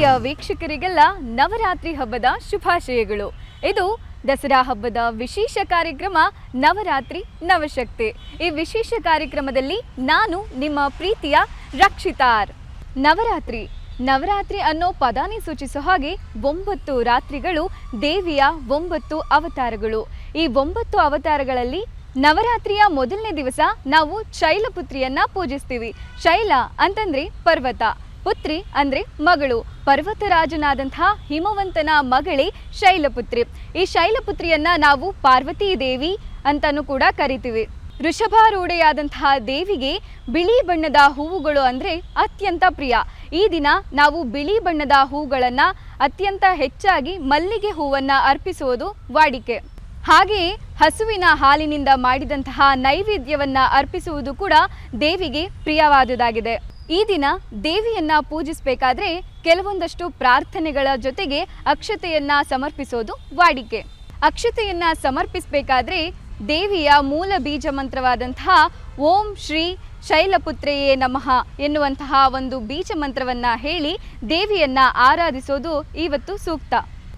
ಪ್ರಿಯ ವೀಕ್ಷಕರಿಗೆಲ್ಲ ನವರಾತ್ರಿ ಹಬ್ಬದ ಶುಭಾಶಯಗಳು. ಇದು ದಸರಾ ಹಬ್ಬದ ವಿಶೇಷ ಕಾರ್ಯಕ್ರಮ ನವರಾತ್ರಿ ನವಶಕ್ತಿ. ಈ ವಿಶೇಷ ಕಾರ್ಯಕ್ರಮದಲ್ಲಿ ನಾನು ನಿಮ್ಮ ಪ್ರೀತಿಯ ರಕ್ಷಿತಾರ್. ನವರಾತ್ರಿ ಅನ್ನೋ ಪದಾನೇ ಸೂಚಿಸೋ ಹಾಗೆ 9 ರಾತ್ರಿಗಳು ದೇವಿಯ 9 ಅವತಾರಗಳು. ಈ 9 ಅವತಾರಗಳಲ್ಲಿ ನವರಾತ್ರಿಯ ಮೊದಲನೇ ದಿವಸ ನಾವು ಶೈಲಪುತ್ರಿಯನ್ನ ಪೂಜಿಸ್ತೀವಿ. ಶೈಲ ಅಂತಂದ್ರೆ ಪರ್ವತ, ಪುತ್ರಿ ಅಂದ್ರೆ ಮಗಳು. ಪರ್ವತರಾಜನಾದಂತಹ ಹಿಮವಂತನ ಮಗಳೇ ಶೈಲಪುತ್ರಿ. ಈ ಶೈಲಪುತ್ರಿಯನ್ನ ನಾವು ಪಾರ್ವತೀ ದೇವಿ ಅಂತಾನೂ ಕೂಡ ಕರಿತೀವಿ. ವೃಷಭಾರೂಢೆಯಾದಂತಹ ದೇವಿಗೆ ಬಿಳಿ ಬಣ್ಣದ ಹೂವುಗಳು ಅಂದ್ರೆ ಅತ್ಯಂತ ಪ್ರಿಯ. ಈ ದಿನ ನಾವು ಬಿಳಿ ಬಣ್ಣದ ಹೂಗಳನ್ನ ಅತ್ಯಂತ ಹೆಚ್ಚಾಗಿ ಮಲ್ಲಿಗೆ ಹೂವನ್ನ ಅರ್ಪಿಸುವುದು ವಾಡಿಕೆ. ಹಾಗೆಯೇ ಹಸುವಿನ ಹಾಲಿನಿಂದ ಮಾಡಿದಂತಹ ನೈವೇದ್ಯವನ್ನ ಅರ್ಪಿಸುವುದು ಕೂಡ ದೇವಿಗೆ ಪ್ರಿಯವಾದುದಾಗಿದೆ. ಈ ದಿನ ದೇವಿಯನ್ನ ಪೂಜಿಸಬೇಕಾದ್ರೆ ಕೆಲವೊಂದಷ್ಟು ಪ್ರಾರ್ಥನೆಗಳ ಜೊತೆಗೆ ಅಕ್ಷತೆಯನ್ನ ಸಮರ್ಪಿಸೋದು ವಾಡಿಕೆ. ಅಕ್ಷತೆಯನ್ನ ಸಮರ್ಪಿಸಬೇಕಾದ್ರೆ ದೇವಿಯ ಮೂಲ ಬೀಜ ಮಂತ್ರವಾದಂತಹ ಓಂ ಶ್ರೀ ಶೈಲಪುತ್ರೆಯೇ ನಮಃ ಎನ್ನುವಂತಹ ಒಂದು ಬೀಜ ಮಂತ್ರವನ್ನ ಹೇಳಿ ದೇವಿಯನ್ನ ಆರಾಧಿಸೋದು ಇವತ್ತು ಸೂಕ್ತ.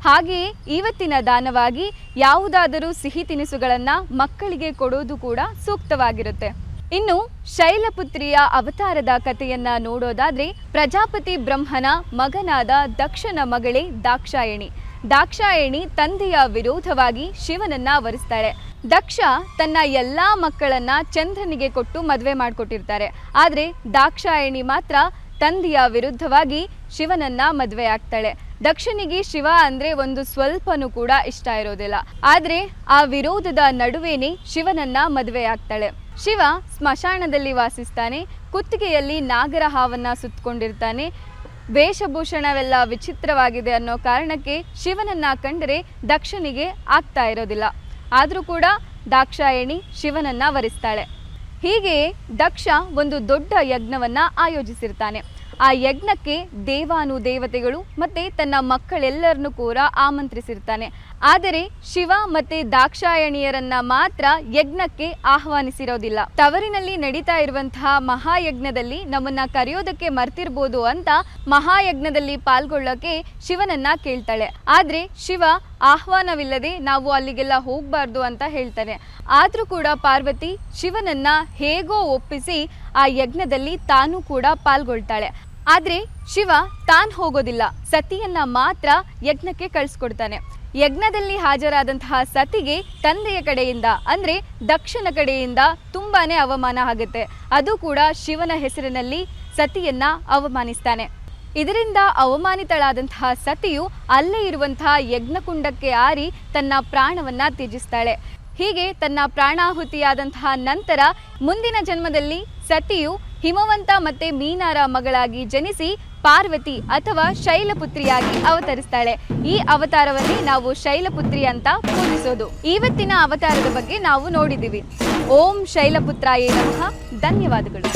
ಹಾಗೆಯೇ ಇವತ್ತಿನ ದಾನವಾಗಿ ಯಾವುದಾದರೂ ಸಿಹಿ ತಿನಿಸುಗಳನ್ನು ಮಕ್ಕಳಿಗೆ ಕೊಡೋದು ಕೂಡ ಸೂಕ್ತವಾಗಿರುತ್ತೆ. ಇನ್ನು ಶೈಲಪುತ್ರಿಯ ಅವತಾರದ ಕಥೆಯನ್ನ ನೋಡೋದಾದ್ರೆ, ಪ್ರಜಾಪತಿ ಬ್ರಹ್ಮನ ಮಗನಾದ ದಕ್ಷನ ಮಗಳೇ ದಾಕ್ಷಾಯಣಿ. ದಾಕ್ಷಾಯಣಿ ತಂದೆಯ ವಿರೋಧವಾಗಿ ಶಿವನನ್ನ ವರಿಸ್ತಾಳೆ. ದಕ್ಷ ತನ್ನ ಎಲ್ಲಾ ಮಕ್ಕಳನ್ನ ಚಂದ್ರನಿಗೆ ಕೊಟ್ಟು ಮದುವೆ ಮಾಡಿಕೊಟ್ಟಿರ್ತಾರೆ. ಆದರೆ ದಾಕ್ಷಾಯಣಿ ಮಾತ್ರ ತಂದೆಯ ವಿರುದ್ಧವಾಗಿ ಶಿವನನ್ನ ಮದುವೆ ಆಗ್ತಾಳೆ. ದಕ್ಷನಿಗೆ ಶಿವ ಅಂದ್ರೆ ಒಂದು ಸ್ವಲ್ಪನೂ ಕೂಡ ಇಷ್ಟ ಇರೋದಿಲ್ಲ. ಆದ್ರೆ ಆ ವಿರೋಧದ ನಡುವೆನೇ ಶಿವನನ್ನ ಮದುವೆ ಆಗ್ತಾಳೆ. ಶಿವ ಸ್ಮಶಾನದಲ್ಲಿ ವಾಸಿಸ್ತಾನೆ. ಕುತ್ತಿಗೆಯಲ್ಲಿ ನಾಗರ ಹಾವನ್ನ ಸುತ್ತಕೊಂಡಿರ್ತಾನೆ. ವೇಷಭೂಷಣವೆಲ್ಲ ವಿಚಿತ್ರವಾಗಿದೆ ಅನ್ನೋ ಕಾರಣಕ್ಕೆ ಶಿವನನ್ನ ಕಂಡರೆ ದಕ್ಷನಿಗೆ ಆಗ್ತಾ ಇರೋದಿಲ್ಲ. ಆದರೂ ಕೂಡ ದಾಕ್ಷಾಯಣಿ ಶಿವನನ್ನ ವರಿಸ್ತಾಳೆ. ಹೀಗೆ ದಕ್ಷ ಒಂದು ದೊಡ್ಡ ಯಜ್ಞವನ್ನ ಆಯೋಜಿಸಿರ್ತಾನೆ. ಆ ಯಜ್ಞಕ್ಕೆ ದೇವಾನುದೇವತೆಗಳು ಮತ್ತೆ ತನ್ನ ಮಕ್ಕಳೆಲ್ಲರನ್ನೂ ಕೂಡ ಆಮಂತ್ರಿಸಿರ್ತಾನೆ. ಆದರೆ ಶಿವ ಮತ್ತೆ ದಾಕ್ಷಾಯಣಿಯರನ್ನ ಮಾತ್ರ ಯಜ್ಞಕ್ಕೆ ಆಹ್ವಾನಿಸಿರೋದಿಲ್ಲ. ತವರಿನಲ್ಲಿ ನಡೀತಾ ಇರುವಂತಹ ಮಹಾಯಜ್ಞದಲ್ಲಿ ನಮ್ಮನ್ನ ಕರೆಯೋದಕ್ಕೆ ಮರ್ತಿರ್ಬೋದು ಅಂತ ಮಹಾಯಜ್ಞದಲ್ಲಿ ಪಾಲ್ಗೊಳ್ಳೋಕೆ ಶಿವನನ್ನ ಕೇಳ್ತಾಳೆ. ಆದ್ರೆ ಶಿವ ಆಹ್ವಾನವಿಲ್ಲದೆ ನಾವು ಅಲ್ಲಿಗೆಲ್ಲ ಹೋಗ್ಬಾರ್ದು ಅಂತ ಹೇಳ್ತಾನೆ. ಆದ್ರೂ ಕೂಡ ಪಾರ್ವತಿ ಶಿವನನ್ನ ಹೇಗೋ ಒಪ್ಪಿಸಿ ಆ ಯಜ್ಞದಲ್ಲಿ ತಾನು ಕೂಡ ಪಾಲ್ಗೊಳ್ತಾಳೆ. ಆದ್ರೆ ಶಿವ ತಾನು ಹೋಗೋದಿಲ್ಲ, ಸತಿಯನ್ನ ಮಾತ್ರ ಯಜ್ಞಕ್ಕೆ ಕಳಿಸ್ಕೊಡ್ತಾನೆ. ಯಜ್ಞದಲ್ಲಿ ಹಾಜರಾದಂತಹ ಸತಿಗೆ ತಂದೆಯ ಕಡೆಯಿಂದ ಅಂದ್ರೆ ದಕ್ಷನ ಕಡೆಯಿಂದ ತುಂಬಾನೇ ಅವಮಾನ ಆಗುತ್ತೆ. ಅದು ಕೂಡ ಶಿವನ ಹೆಸರಿನಲ್ಲಿ ಸತಿಯನ್ನ ಅವಮಾನಿಸ್ತಾನೆ. ಇದರಿಂದ ಅವಮಾನಿತಳಾದಂತಹ ಸತಿಯು ಅಲ್ಲೇ ಇರುವಂತಹ ಯಜ್ಞಕುಂಡಕ್ಕೆ ಆರಿ ತನ್ನ ಪ್ರಾಣವನ್ನ ತ್ಯಜಿಸ್ತಾಳೆ. ಹೀಗೆ ತನ್ನ ಪ್ರಾಣಾಹುತಿಯಾದಂತಹ ನಂತರ ಮುಂದಿನ ಜನ್ಮದಲ್ಲಿ ಸತಿಯು ಹಿಮವಂತ ಮತ್ತೆ ಮೀನಾರ ಮಗಳಾಗಿ ಜನಿಸಿ ಪಾರ್ವತಿ ಅಥವಾ ಶೈಲಪುತ್ರಿಯಾಗಿ ಅವತರಿಸ್ತಾಳೆ. ಈ ಅವತಾರವನ್ನೇ ನಾವು ಶೈಲಪುತ್ರಿ ಅಂತ ಪೂಜಿಸೋದು. ಇವತ್ತಿನ ಅವತಾರದ ಬಗ್ಗೆ ನಾವು ನೋಡಿದ್ದೀವಿ. ಓಂ ಶೈಲಪುತ್ರಾಯೇ ನಮಃ. ಧನ್ಯವಾದಗಳು.